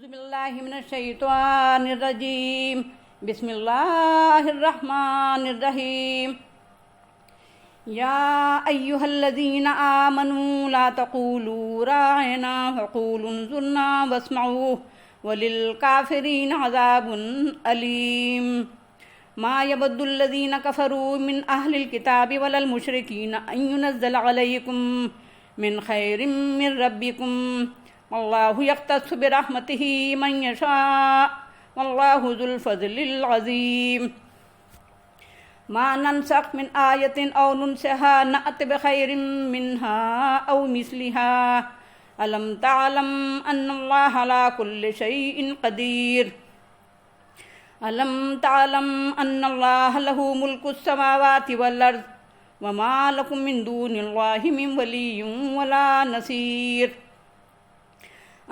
أعوذ بالله من الشيطان الرجيم. بسم الله الرحمن الرحيم. يا أيها الذين آمنوا لا تقولوا راعنا وقولوا انظرنا واسمعوا وللكافرين عذاب أليم. ما يود الذين كفروا من أهل الكتاب ولا المشركين أن ينزل عليكم من خير من ربكم والله يختص برحمته من يشاء والله ذو الفضل العظيم. ما ننسخ من آية أو ننسها نأت بخير منها أو مثلها ألم تعلم أن الله على كل شيء قدير. ألم تعلم أن الله له ملك السماوات والأرض وما لكم من دون الله من ولي ولا نصير.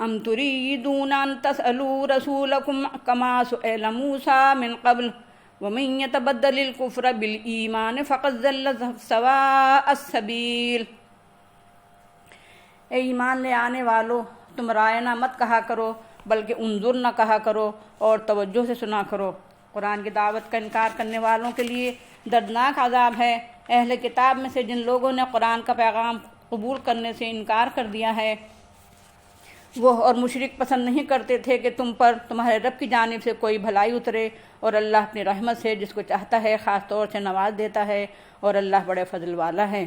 أم تريدون أن تسألوا رسولكم كما سئل موسى من قبل ومن يتبدل الكفر بالإيمان فقد ضل سواء السبيل. اے ایمان لے آنے والو، تم رائنا مت کہا کرو بلکہ انظر نہ کہا کرو اور توجہ سے سنا کرو. قرآن کی دعوت کا انکار کرنے والوں کے لیے دردناک عذاب ہے. اہل کتاب میں سے جن لوگوں نے قرآن کا پیغام قبول کرنے سے انکار کر دیا ہے، وہ اور مشرک پسند نہیں کرتے تھے کہ تم پر تمہارے رب کی جانب سے کوئی بھلائی اترے، اور اللہ اپنی رحمت سے جس کو چاہتا ہے خاص طور سے نواز دیتا ہے، اور اللہ بڑے فضل والا ہے.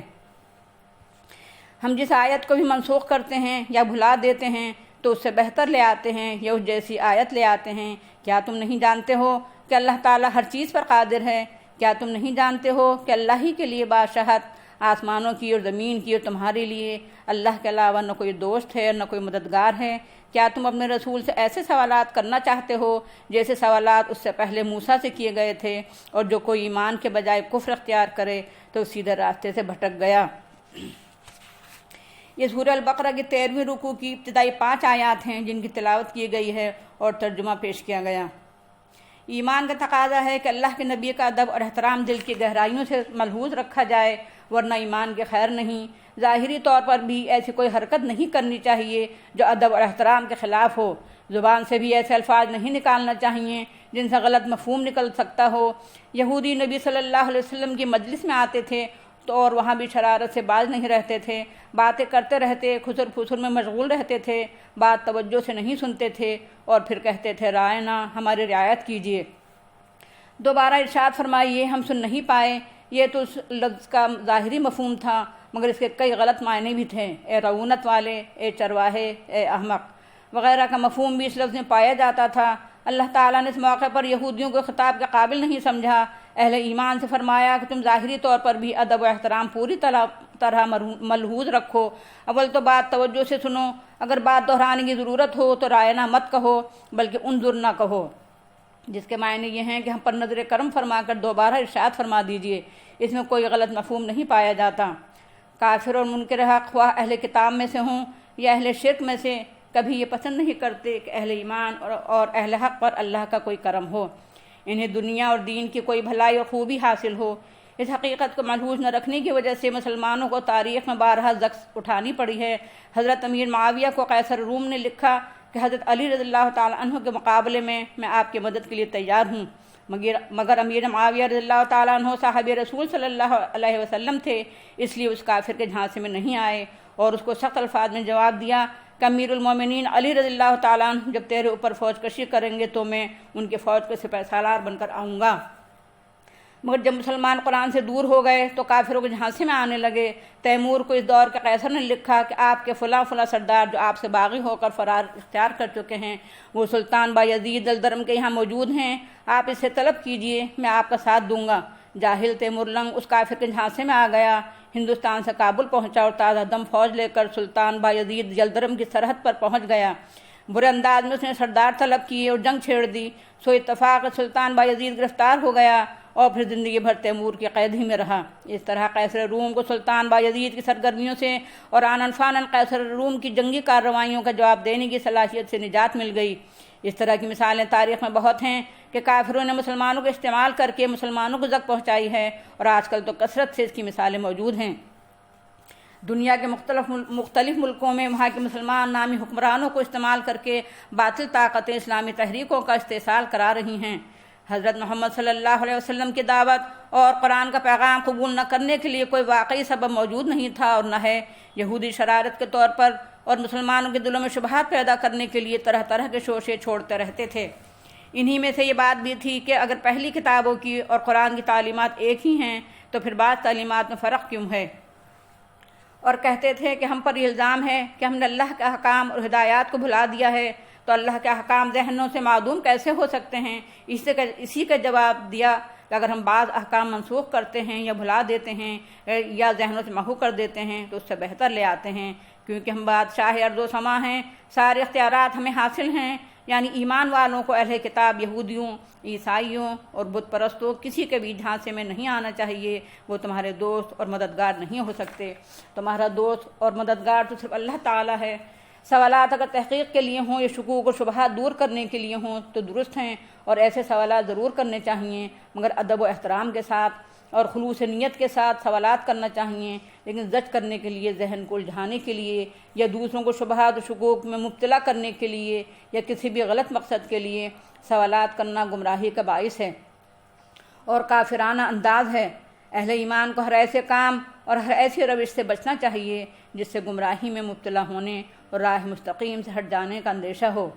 ہم جس آیت کو بھی منسوخ کرتے ہیں یا بھلا دیتے ہیں تو اس سے بہتر لے آتے ہیں یا اس جیسی آیت لے آتے ہیں. کیا تم نہیں جانتے ہو کہ اللہ تعالیٰ ہر چیز پر قادر ہے؟ کیا تم نہیں جانتے ہو کہ اللہ ہی کے لیے بادشاہت آسمانوں کی اور زمین کی اور تمہارے لیے اللہ کے علاوہ نہ کوئی دوست ہے نہ کوئی مددگار ہے؟ کیا تم اپنے رسول سے ایسے سوالات کرنا چاہتے ہو جیسے سوالات اس سے پہلے موسیٰ سے کیے گئے تھے؟ اور جو کوئی ایمان کے بجائے کفر اختیار کرے تو سیدھے راستے سے بھٹک گیا. یہ سورہ البقرہ کی 13ویں رکوع کی ابتدائی 5 آیات ہیں جن کی تلاوت کی گئی ہے اور ترجمہ پیش کیا گیا. ایمان کا تقاضا ہے کہ اللہ کے نبی کا ادب اور احترام دل کی گہرائیوں سے ملحوظ رکھا جائے، ورنہ ایمان کے خیر نہیں. ظاہری طور پر بھی ایسی کوئی حرکت نہیں کرنی چاہیے جو ادب اور احترام کے خلاف ہو. زبان سے بھی ایسے الفاظ نہیں نکالنا چاہیے جن سے غلط مفہوم نکل سکتا ہو. یہودی نبی صلی اللہ علیہ وسلم کی مجلس میں آتے تھے تو اور وہاں بھی شرارت سے باز نہیں رہتے تھے. باتیں کرتے رہتے، خسر پھسر میں مشغول رہتے تھے، بات توجہ سے نہیں سنتے تھے اور پھر کہتے تھے رائنا، ہماری رعایت کیجیے. دوبارہ ارشاد فرمائیے، ہم سن نہیں پائے. یہ تو اس لفظ کا ظاہری مفہوم تھا مگر اس کے کئی غلط معنی بھی تھے. اے رعونت والے، اے چرواہے، اے احمق وغیرہ کا مفہوم بھی اس لفظ میں پایا جاتا تھا. اللہ تعالیٰ نے اس موقع پر یہودیوں کو خطاب کے قابل نہیں سمجھا. اہل ایمان سے فرمایا کہ تم ظاہری طور پر بھی ادب و احترام پوری طرح ملحوظ رکھو. اول تو بات توجہ سے سنو. اگر بات دہرانے کی ضرورت ہو تو رائنا مت کہو بلکہ انظر نہ کہو، جس کے معنی یہ ہیں کہ ہم پر نظر کرم فرما کر دوبارہ ارشاد فرما دیجئے. اس میں کوئی غلط مفہوم نہیں پایا جاتا. کافر اور منکر حق خواہ اہل کتاب میں سے ہوں یا اہل شرک میں سے کبھی یہ پسند نہیں کرتے کہ اہل ایمان اور اہل حق پر اللہ کا کوئی کرم ہو، انہیں دنیا اور دین کی کوئی بھلائی اور خوبی حاصل ہو. اس حقیقت کو ملحوظ نہ رکھنے کی وجہ سے مسلمانوں کو تاریخ میں بارہا زخم اٹھانی پڑی ہے. حضرت امیر معاویہ کو قیصر روم نے لکھا کہ حضرت علی رضی اللہ تعالی عنہ کے مقابلے میں آپ کی مدد کے لیے تیار ہوں، مگر امیر معاویہ رضی اللہ تعالیٰ عنہ صاحب رسول صلی اللہ علیہ وسلم تھے، اس لیے اس کافر کے جھانسے میں نہیں آئے اور اس کو سخت الفاظ میں جواب دیا کہ امیر المومنین علی رضی اللہ تعالیٰ عنہ جب تیرے اوپر فوج کشی کریں گے تو میں ان کے فوج کے سپہ سالار بن کر آؤں گا. مگر جب مسلمان قرآن سے دور ہو گئے تو کافروں کے جھانسے میں آنے لگے. تیمور کو اس دور کے قیصر نے لکھا کہ آپ کے فلاں سردار جو آپ سے باغی ہو کر فرار اختیار کر چکے ہیں وہ سلطان بایزید جلدرم کے یہاں موجود ہیں، آپ اسے طلب کیجئے، میں آپ کا ساتھ دوں گا. جاہل تیمور لنگ اس کافر کے جھانسے میں آ گیا، ہندوستان سے کابل پہنچا اور تازہ دم فوج لے کر سلطان بایزید جلدرم کی سرحد پر پہنچ گیا. برے انداز میں اس نے سردار طلب کیے اور جنگ چھیڑ دی. سو اتفاق سلطان بایزید گرفتار ہو گیا اور پھر زندگی بھر تیمور کی قید ہی میں رہا. اس طرح قیصر روم کو سلطان بایزید کی سرگرمیوں سے اور آنن فانن قیصر روم کی جنگی کارروائیوں کا جواب دینے کی صلاحیت سے نجات مل گئی. اس طرح کی مثالیں تاریخ میں بہت ہیں کہ کافروں نے مسلمانوں کو استعمال کر کے مسلمانوں کو زخم پہنچائی ہے، اور آج کل تو کثرت سے اس کی مثالیں موجود ہیں. دنیا کے مختلف ملکوں میں وہاں کے مسلمان نامی حکمرانوں کو استعمال کر کے باطل طاقتیں اسلامی تحریکوں کا استحصال کرا رہی ہیں۔ حضرت محمد صلی اللہ علیہ وسلم کی دعوت اور قرآن کا پیغام قبول نہ کرنے کے لیے کوئی واقعی سبب موجود نہیں تھا اور نہ ہے۔ یہودی شرارت کے طور پر اور مسلمانوں کے دلوں میں شبہات پیدا کرنے کے لیے طرح طرح کے شوشے چھوڑتے رہتے تھے۔ انہی میں سے یہ بات بھی تھی کہ اگر پہلی کتابوں کی اور قرآن کی تعلیمات ایک ہی ہیں تو پھر بعض تعلیمات میں فرق کیوں ہے؟ اور کہتے تھے کہ ہم پر یہ الزام ہے کہ ہم نے اللہ کے احکام اور ہدایات کو بھلا دیا ہے، تو اللہ کے احکام ذہنوں سے معدوم کیسے ہو سکتے ہیں؟ اسی کا جواب دیا کہ اگر ہم بعض احکام منسوخ کرتے ہیں یا بھلا دیتے ہیں یا ذہنوں سے محو کر دیتے ہیں تو اس سے بہتر لے آتے ہیں، کیونکہ ہم بادشاہ ارض و سما ہیں، سارے اختیارات ہمیں حاصل ہیں۔ یعنی ایمان والوں کو اہل کتاب یہودیوں، عیسائیوں اور بت پرستوں کسی کے بھی جھانسے میں نہیں آنا چاہیے۔ وہ تمہارے دوست اور مددگار نہیں ہو سکتے۔ تمہارا دوست اور مددگار تو صرف اللہ تعالیٰ ہے۔ سوالات اگر تحقیق کے لیے ہوں یا شکوک و شبہات دور کرنے کے لیے ہوں تو درست ہیں، اور ایسے سوالات ضرور کرنے چاہیے، مگر ادب و احترام کے ساتھ اور خلوص نیت کے ساتھ سوالات کرنا چاہیے، لیکن زج کرنے کے لیے، ذہن کو الجھانے کے لیے یا دوسروں کو شبہات و شکوک میں مبتلا کرنے کے لیے یا کسی بھی غلط مقصد کے لیے سوالات کرنا گمراہی کا باعث ہے اور کافرانہ انداز ہے۔ اہل ایمان کو ہر ایسے کام اور ہر ایسی روش سے بچنا چاہیے جس سے گمراہی میں مبتلا ہونے اور راہ مستقیم سے ہٹ جانے کا اندیشہ ہو۔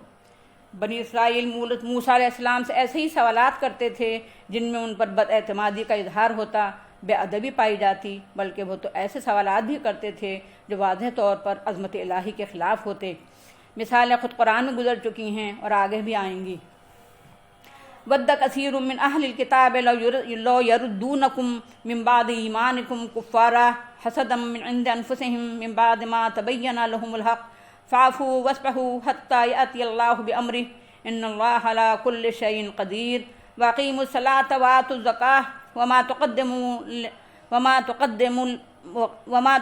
بنی اسرائیل موسیٰ علیہ السلام سے ایسے ہی سوالات کرتے تھے جن میں ان پر بد اعتمادی کا اظہار ہوتا، بے ادبی پائی جاتی، بلکہ وہ تو ایسے سوالات بھی کرتے تھے جو واضح طور پر عظمت الہی کے خلاف ہوتے۔ مثالیں خود قرآن میں گزر چکی ہیں اور آگے بھی آئیں گی۔ وَدَّ كَثِيرٌ مِّنْ أَهْلِ الْكِتَابِ لَوْ يَرُدُّونَكُم مِّن بَعْدِ إِيمَانِكُمْ كُفَّارًا حَسَدًا مِّنْ عِندِ أَنفُسِهِم مِّن بَعْدِ مَا تَبَيَّنَ لَهُمُ الْحَقُّ فَاعْفُوا وَاصْفَحُوا حَتَّى يَأْتِيَ اللَّهُ بِأَمْرِهِ إِنَّ اللَّهَ عَلَىٰ كُلِّ شَيْءٍ قَدِيرٌ وَأَقِيمُوا الصَّلَاةَ وَآتُوا الزَّكَاةَ وَمَا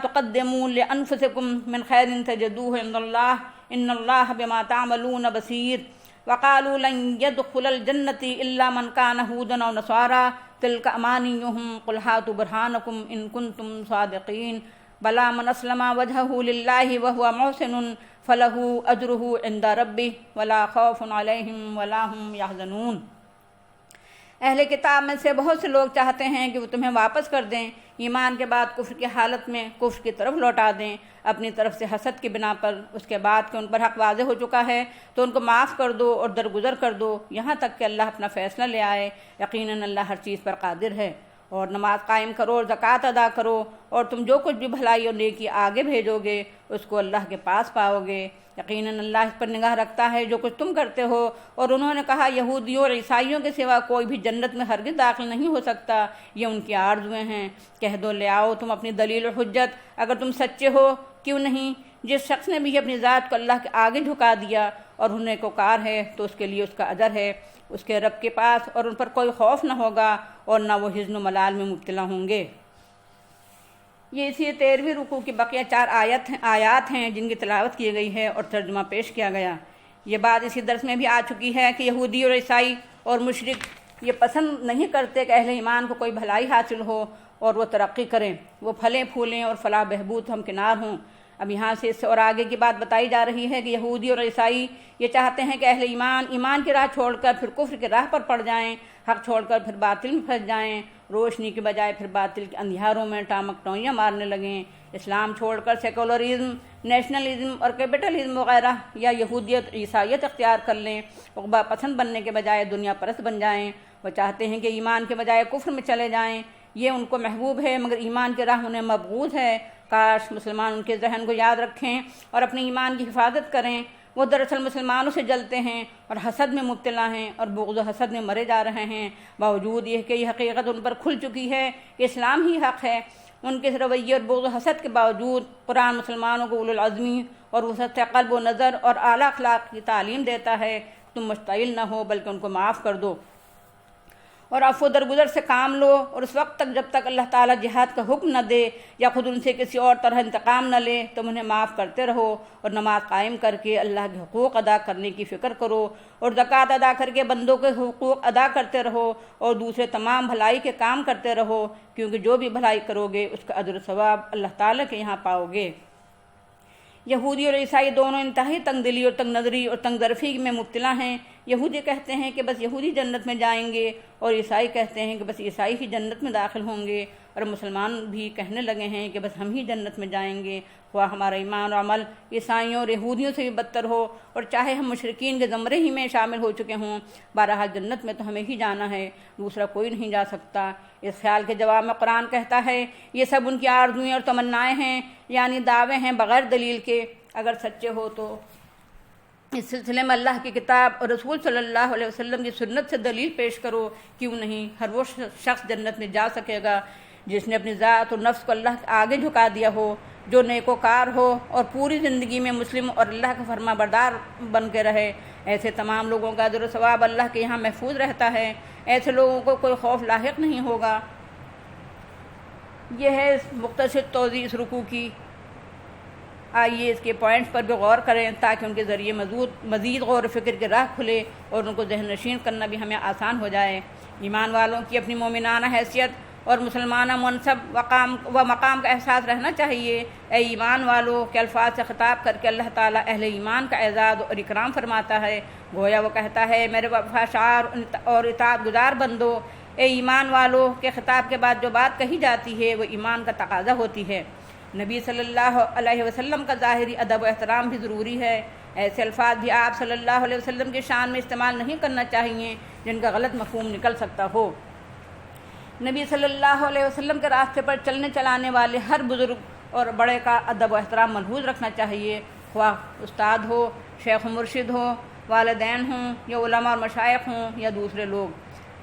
تُقَدِّمُوا لِأَنفُسِكُم مِّنْ خَيْرٍ تَجِدُوهُ عِندَ اللَّهِ إِنَّ اللَّهَ بِمَا تَعْمَلُونَ بَصِيرٌ وَقَالُوا لَن يَدْخُلَ الْجَنَّةَ إِلَّا مَنْ كَانَ هُودًا أَوْ نَصَارَىٰ تِلْكَ أَمَانِيُّهُمْ قُلْ هَاتُوا بُرْهَانَكُمْ إِن كُنتُمْ صَادِقِينَ بَلَىٰ مَنْ أَسْلَمَ وَجْهَهُ لِلَّهِ وَهُوَ مُحْسِنٌ فَلَهُ أَجْرُهُ عِندَ رَبِّهِ وَلَا خَوْفٌ عَلَيْهِمْ وَلَا هُمْ يَحْزَنُونَ۔ اہل کتاب میں سے بہت سے لوگ چاہتے ہیں کہ وہ تمہیں واپس کر دیں، ایمان کے بعد کفر کی حالت میں کفر کی طرف لوٹا دیں، اپنی طرف سے حسد کی بنا پر، اس کے بعد کہ ان پر حق واضح ہو چکا ہے تو ان کو معاف کر دو اور درگزر کر دو یہاں تک کہ اللہ اپنا فیصلہ لے آئے۔ یقیناً اللہ ہر چیز پر قادر ہے۔ اور نماز قائم کرو اور زکوٰۃ ادا کرو، اور تم جو کچھ بھی بھلائی اور نیکی آگے بھیجو گے اس کو اللہ کے پاس پاؤ گے۔ یقیناً اللہ اس پر نگاہ رکھتا ہے جو کچھ تم کرتے ہو۔ اور انہوں نے کہا یہودیوں اور عیسائیوں کے سوا کوئی بھی جنت میں ہرگز داخل نہیں ہو سکتا، یہ ان کی آرزویں ہیں۔ کہہ دو لے آؤ تم اپنی دلیل و حجت اگر تم سچے ہو، کیوں نہیں؟ جس شخص نے بھی اپنی ذات کو اللہ کے آگے جھکا دیا اور انہیں کوکار ہے تو اس کے لیے اس کا اجر ہے اس کے رب کے پاس، اور ان پر کوئی خوف نہ ہوگا اور نہ وہ حزن و ملال میں مبتلا ہوں گے۔ یہ اسی 13ویں رکوع کی بقیہ 4 آیات ہیں جن کی تلاوت کی گئی ہے اور ترجمہ پیش کیا گیا۔ یہ بات اسی درس میں بھی آ چکی ہے کہ یہودی اور عیسائی اور مشرک یہ پسند نہیں کرتے کہ اہل ایمان کو کوئی بھلائی حاصل ہو اور وہ ترقی کریں، وہ پھلیں پھولیں اور فلاح بہبود ہمکنار ہوں۔ اب یہاں سے اس سے اور آگے کی بات بتائی جا رہی ہے کہ یہودی اور عیسائی یہ چاہتے ہیں کہ اہل ایمان کی راہ چھوڑ کر پھر کفر کی راہ پر پڑ جائیں، حق چھوڑ کر پھر باطل میں پھنس جائیں، روشنی کے بجائے پھر باطل کے اندھیاروں میں ٹامک ٹوئیاں مارنے لگیں، اسلام چھوڑ کر سیکولرزم، نیشنلزم اور کیپٹلزم وغیرہ یا یہودیت عیسائیت اختیار کر لیں، عقبہ پسند بننے کے بجائے دنیا پرست بن جائیں۔ وہ چاہتے ہیں کہ ایمان کے بجائے کفر میں چلے جائیں، یہ ان کو محبوب ہے مگر ایمان کی راہ انہیں مبغوض ہے۔ کاش مسلمان ان کے ذہن کو یاد رکھیں اور اپنے ایمان کی حفاظت کریں۔ وہ دراصل مسلمانوں سے جلتے ہیں اور حسد میں مبتلا ہیں اور بغض و حسد میں مرے جا رہے ہیں، باوجود یہ کہ یہ حقیقت ان پر کھل چکی ہے کہ اسلام ہی حق ہے۔ ان کے رویے اور بغض و حسد کے باوجود قرآن مسلمانوں کو اولو العزمی اور وسعت قلب و نظر اور اعلیٰ اخلاق کی تعلیم دیتا ہے۔ تم مشتعل نہ ہو بلکہ ان کو معاف کر دو اور عفو درگزر سے کام لو، اور اس وقت تک جب تک اللہ تعالیٰ جہاد کا حکم نہ دے یا خود ان سے کسی اور طرح انتقام نہ لے تم انہیں معاف کرتے رہو، اور نماز قائم کر کے اللہ کے حقوق ادا کرنے کی فکر کرو، اور زکوٰۃ ادا کر کے بندوں کے حقوق ادا کرتے رہو، اور دوسرے تمام بھلائی کے کام کرتے رہو، کیونکہ جو بھی بھلائی کرو گے اس کا اجر و ثواب اللہ تعالیٰ کے یہاں پاؤ گے۔ یہودی اور عیسائی دونوں انتہائی تنگ دلی اور تنگ نظری اور تنگ ظرفی میں مبتلا ہیں۔ یہودی کہتے ہیں کہ بس یہودی جنت میں جائیں گے، اور عیسائی کہتے ہیں کہ بس عیسائی ہی جنت میں داخل ہوں گے، اور مسلمان بھی کہنے لگے ہیں کہ بس ہم ہی جنت میں جائیں گے، خواہ ہمارا ایمان و عمل عیسائیوں اور یہودیوں سے بھی بدتر ہو، اور چاہے ہم مشرکین کے زمرے ہی میں شامل ہو چکے ہوں، بہرحال جنت میں تو ہمیں ہی جانا ہے، دوسرا کوئی نہیں جا سکتا۔ اس خیال کے جواب میں قرآن کہتا ہے یہ سب ان کی آرزوئیں اور تمنائیں ہیں، یعنی دعوے ہیں بغیر دلیل کے۔ اگر سچے ہو تو اس سلسلے میں اللہ کی کتاب اور رسول صلی اللہ علیہ وسلم کی سنت سے دلیل پیش کرو، کیوں نہیں؟ ہر وہ شخص جنت میں جا سکے گا جس نے اپنی ذات اور نفس کو اللہ کے آگے جھکا دیا ہو، جو نیکوکار ہو اور پوری زندگی میں مسلم اور اللہ کا فرما بردار بن کے رہے۔ ایسے تمام لوگوں کا اجر و ثواب اللہ کے یہاں محفوظ رہتا ہے، ایسے لوگوں کو کوئی خوف لاحق نہیں ہوگا۔ یہ ہے مختصر توضیح اس رکوع کی۔ آئیے اس کے پوائنٹس پر بھی غور کریں تاکہ ان کے ذریعے مزید غور و فکر کی راہ کھلے اور ان کو ذہن نشین کرنا بھی ہمیں آسان ہو جائے۔ ایمان والوں کی اپنی مومنانہ حیثیت اور مسلمانہ منصب و مقام کا احساس رہنا چاہیے۔ اے ایمان والو کے الفاظ سے خطاب کر کے اللہ تعالیٰ اہل ایمان کا اعزاز اور اکرام فرماتا ہے، گویا وہ کہتا ہے میرے وفادار اور اطاعت گزار بندو۔ اے ایمان والو کے خطاب کے بعد جو بات کہی جاتی ہے وہ ایمان کا تقاضا ہوتی ہے۔ نبی صلی اللہ علیہ وسلم کا ظاہری ادب و احترام بھی ضروری ہے۔ ایسے الفاظ بھی آپ صلی اللہ علیہ وسلم کی شان میں استعمال نہیں کرنا چاہیے جن کا غلط مفہوم نکل سکتا ہو۔ نبی صلی اللہ علیہ وسلم کے راستے پر چلنے چلانے والے ہر بزرگ اور بڑے کا ادب و احترام ملحوظ رکھنا چاہیے، خواہ استاد ہو، شیخ و مرشد ہو، والدین ہوں یا علماء اور مشائخ ہوں یا دوسرے لوگ۔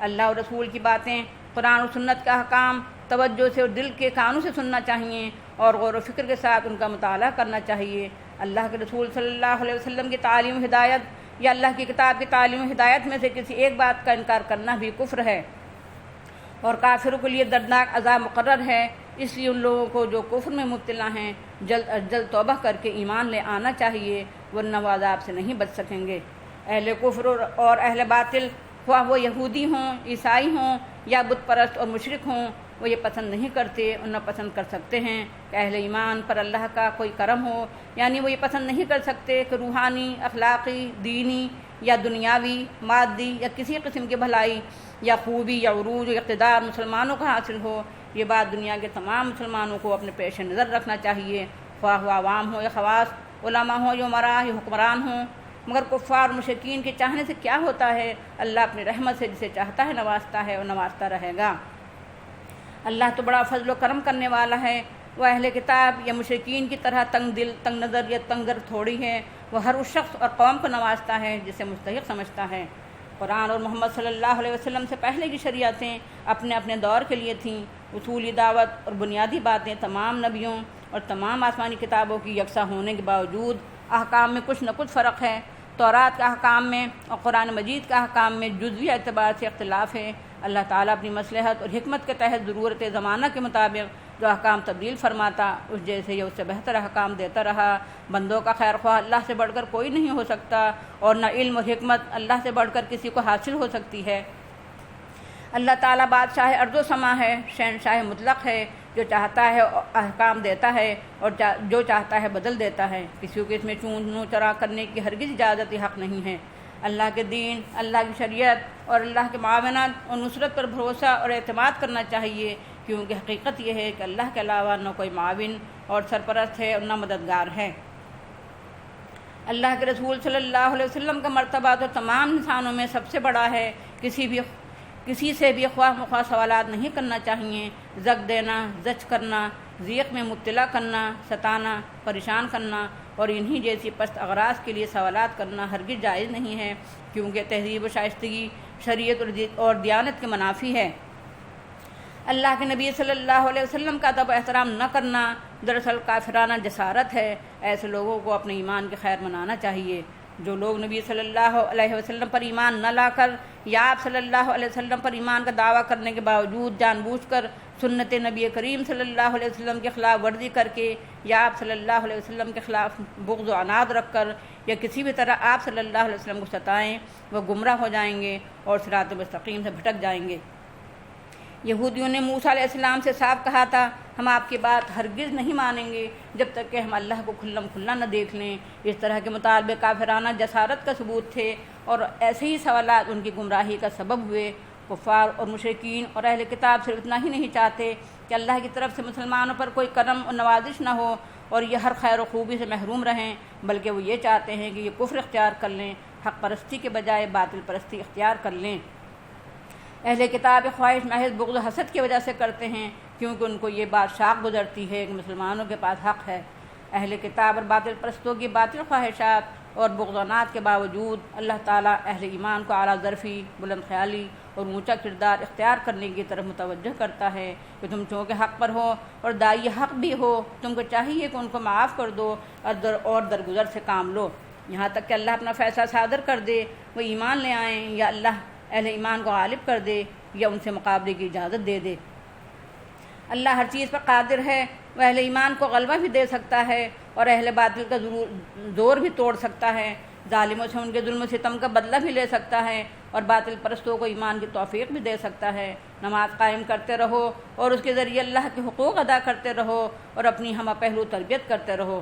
اللہ اور رسول کی باتیں، قرآن و سنت کا احکام توجہ سے اور دل کے کانوں سے سننا چاہیے اور غور و فکر کے ساتھ ان کا مطالعہ کرنا چاہیے۔ اللہ کے رسول صلی اللہ علیہ وسلم کی تعلیم و ہدایت یا اللہ کی کتاب کی تعلیم و ہدایت میں سے کسی ایک بات کا انکار کرنا بھی کفر ہے اور کافروں کے لیے دردناک عذاب مقرر ہے۔ اس لیے ان لوگوں کو جو کفر میں مبتلا ہیں جلد از جلد توبہ کر کے ایمان لے آنا چاہیے، ورنہ وہ عذاب سے نہیں بچ سکیں گے۔ اہل کفر اور اہل باطل، خواہ وہ یہودی ہوں، عیسائی ہوں یا بت پرست اور مشرک ہوں، وہ یہ پسند نہیں کرتے اور نہ پسند کر سکتے ہیں کہ اہل ایمان پر اللہ کا کوئی کرم ہو، یعنی وہ یہ پسند نہیں کر سکتے کہ روحانی، اخلاقی، دینی یا دنیاوی، مادی یا کسی قسم کی بھلائی یا خوبی یا عروج یا اقتدار مسلمانوں کو حاصل ہو۔ یہ بات دنیا کے تمام مسلمانوں کو اپنے پیش نظر رکھنا چاہیے، خواہ وہ عوام ہو یا خواص، علماء ہوں یا عمراء یا حکمران ہوں۔ مگر کفار اور مشرکین کے چاہنے سے کیا ہوتا ہے؟ اللہ اپنی رحمت سے جسے چاہتا ہے نوازتا ہے اور نوازتا رہے گا۔ اللہ تو بڑا فضل و کرم کرنے والا ہے۔ وہ اہل کتاب یا مشرکین کی طرح تنگ دل، تنگ نظر یا تنگ گر تھوڑی ہے۔ وہ ہر اس شخص اور قوم کو نوازتا ہے جسے مستحق سمجھتا ہے۔ قرآن اور محمد صلی اللہ علیہ وسلم سے پہلے کی شریعتیں اپنے اپنے دور کے لیے تھیں۔ اصولی دعوت اور بنیادی باتیں تمام نبیوں اور تمام آسمانی کتابوں کی یکساں ہونے کے باوجود احکام میں کچھ نہ کچھ فرق ہے۔ تورات کا احکام میں اور قرآن مجید کا احکام میں جزوی اعتبار سے اختلاف ہے۔ اللہ تعالیٰ اپنی مصلحت اور حکمت کے تحت ضرورت زمانہ کے مطابق جو احکام تبدیل فرماتا اس جیسے یا اس سے بہتر احکام دیتا رہا۔ بندوں کا خیر خواہ اللہ سے بڑھ کر کوئی نہیں ہو سکتا اور نہ علم اور حکمت اللہ سے بڑھ کر کسی کو حاصل ہو سکتی ہے۔ اللہ تعالیٰ بادشاہ ارض و سما ہے، شہنشاہ مطلق ہے، جو چاہتا ہے احکام دیتا ہے اور جو چاہتا ہے بدل دیتا ہے۔ کسی کو اس میں چون چرا کرنے کی ہرگز اجازت حق نہیں ہے۔ اللہ کے دین، اللہ کی شریعت اور اللہ کے معاونت اور نصرت پر بھروسہ اور اعتماد کرنا چاہیے، کیونکہ حقیقت یہ ہے کہ اللہ کے علاوہ نہ کوئی معاون اور سرپرست ہے اور نہ مددگار ہے۔ اللہ کے رسول صلی اللہ علیہ وسلم کا مرتبہ تو تمام انسانوں میں سب سے بڑا ہے۔ کسی سے بھی خواہ مخواہ سوالات نہیں کرنا چاہیے۔ زک دینا، زچ کرنا، ضیق میں مبتلا کرنا، ستانا، پریشان کرنا اور انہی جیسی پست اغراض کے لیے سوالات کرنا ہرگز جائز نہیں ہے، کیونکہ تہذیب و شائستگی شریعت اور دیانت کے منافی ہے۔ اللہ کے نبی صلی اللہ علیہ وسلم کا ادب و احترام نہ کرنا دراصل کافرانہ جسارت ہے۔ ایسے لوگوں کو اپنے ایمان کی خیر منانا چاہیے۔ جو لوگ نبی صلی اللہ علیہ وسلم پر ایمان نہ لا کر یا آپ صلی اللہ علیہ وسلم پر ایمان کا دعویٰ کرنے کے باوجود جان بوجھ کر سنت نبی کریم صلی اللہ علیہ وسلم کے خلاف ورزی کر کے یا آپ صلی اللہ علیہ وسلم کے خلاف بغض و عناد رکھ کر یا کسی بھی طرح آپ صلی اللہ علیہ وسلم کو ستائیں، وہ گمراہ ہو جائیں گے اور صراط مستقیم سے بھٹک جائیں گے۔ یہودیوں نے موسیٰ علیہ السلام سے صاف کہا تھا، ہم آپ کی بات ہرگز نہیں مانیں گے جب تک کہ ہم اللہ کو کھلم کھلا نہ دیکھ لیں۔ اس طرح کے مطالبے کافرانہ جسارت کا ثبوت تھے، اور ایسے ہی سوالات ان کی گمراہی کا سبب ہوئے۔ کفار اور مشرکین اور اہل کتاب صرف اتنا ہی نہیں چاہتے کہ اللہ کی طرف سے مسلمانوں پر کوئی کرم اور نوازش نہ ہو اور یہ ہر خیر و خوبی سے محروم رہیں، بلکہ وہ یہ چاہتے ہیں کہ یہ کفر اختیار کر لیں، حق پرستی کے بجائے باطل پرستی اختیار کر لیں۔ اہل کتاب خواہش محض بغض و حسد کی وجہ سے کرتے ہیں، کیونکہ ان کو یہ بات شاق گزرتی ہے کہ مسلمانوں کے پاس حق ہے۔ اہل کتاب اور باطل پرستوں کی باطل خواہشات اور بغضانات کے باوجود اللہ تعالیٰ اہل ایمان کو اعلیٰ ظرفی، بلند خیالی اور اونچا کردار اختیار کرنے کی طرف متوجہ کرتا ہے کہ تم چونکہ حق پر ہو اور داعی حق بھی ہو، تم کو چاہیے کہ ان کو معاف کر دو اور درگزر سے کام لو، یہاں تک کہ اللہ اپنا فیصلہ صادر کر دے، وہ ایمان لے آئیں یا اللہ اہل ایمان کو غالب کر دے یا ان سے مقابلے کی اجازت دے دے۔ اللہ ہر چیز پر قادر ہے، وہ اہل ایمان کو غلبہ بھی دے سکتا ہے اور اہل باطل کا زور بھی توڑ سکتا ہے، ظالموں سے ان کے ظلم و ستم کا بدلہ بھی لے سکتا ہے اور باطل پرستوں کو ایمان کی توفیق بھی دے سکتا ہے۔ نماز قائم کرتے رہو اور اس کے ذریعے اللہ کے حقوق ادا کرتے رہو اور اپنی ہمہ پہلو تربیت کرتے رہو۔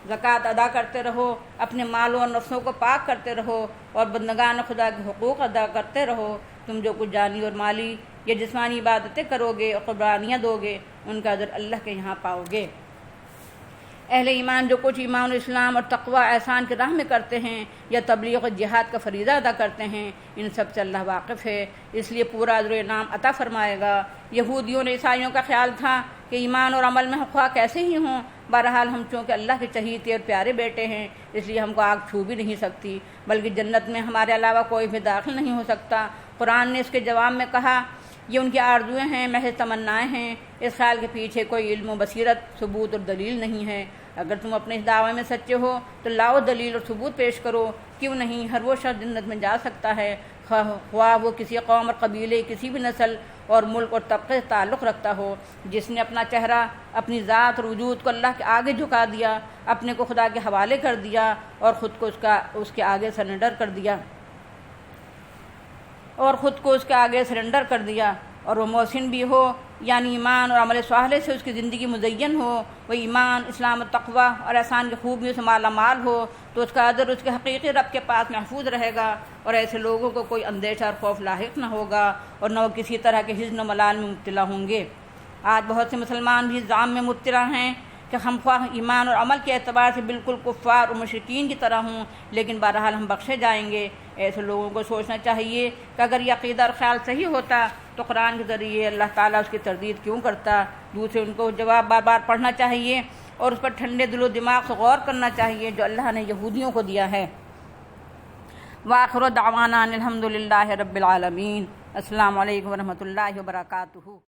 زکوٰۃ ادا کرتے رہو، اپنے مالوں اور نفسوں کو پاک کرتے رہو اور بندگان خدا کے حقوق ادا کرتے رہو۔ تم جو کچھ جانی اور مالی یا جسمانی عبادتیں کرو گے اور قربانیاں دو گے، ان کا اجر اللہ کے یہاں پاؤ گے۔ اہل ایمان جو کچھ ایمان و اسلام اور تقوی احسان کی راہ میں کرتے ہیں یا تبلیغ و جہاد کا فریضہ ادا کرتے ہیں، ان سب سے اللہ واقف ہے، اس لیے پورا اجر و انعام عطا فرمائے گا۔ یہودیوں اور عیسائیوں کا خیال تھا کہ ایمان اور عمل میں خواہ کیسے ہی ہوں، بہرحال ہم چونکہ اللہ کے چہیتے اور پیارے بیٹے ہیں، اس لیے ہم کو آگ چھو بھی نہیں سکتی، بلکہ جنت میں ہمارے علاوہ کوئی بھی داخل نہیں ہو سکتا۔ قرآن نے اس کے جواب میں کہا، یہ ان کی آرزویں ہیں، محض تمنائیں ہیں، اس خیال کے پیچھے کوئی علم و بصیرت، ثبوت اور دلیل نہیں ہے۔ اگر تم اپنے اس دعوے میں سچے ہو تو لاؤ دلیل اور ثبوت پیش کرو، کیوں نہیں ہر وہ شخص جنت میں جا سکتا ہے، خواہ وہ کسی قوم اور قبیلے، کسی بھی نسل اور ملک اور طبقے سے تعلق رکھتا ہو، جس نے اپنا چہرہ، اپنی ذات اور وجود کو اللہ کے آگے جھکا دیا، اپنے کو خدا کے حوالے کر دیا اور خود کو اس کے آگے سرنڈر کر دیا اور وہ محسن بھی ہو، یعنی ایمان اور عمل صالح سے اس کی زندگی مزین ہو، وہ ایمان، اسلام و تقوی اور احسان کی خوبیوں سے مالا مال ہو، تو اس کا اجر اس کے حقیقی رب کے پاس محفوظ رہے گا اور ایسے لوگوں کو کوئی اندیشہ اور خوف لاحق نہ ہوگا اور نہ وہ کسی طرح کے حزن و ملال میں مبتلا ہوں گے۔ آج بہت سے مسلمان بھی ظام میں مبتلا ہیں کہ ہم خواہ ایمان اور عمل کے اعتبار سے بالکل کفار اور مشرکین کی طرح ہوں، لیکن بہرحال ہم بخشے جائیں گے۔ ایسے لوگوں کو سوچنا چاہیے کہ اگر یہ عقیدہ اور خیال صحیح ہوتا تو قرآن کے ذریعے اللہ تعالیٰ اس کی تردید کیوں کرتا۔ دوسرے ان کو جواب بار بار پڑھنا چاہیے اور اس پر ٹھنڈے دل و دماغ سے غور کرنا چاہیے جو اللہ نے یہودیوں کو دیا ہے۔ وآخر دعوانا الحمد للہ رب العالمین۔ السلام علیکم ورحمۃ اللہ وبرکاتہ۔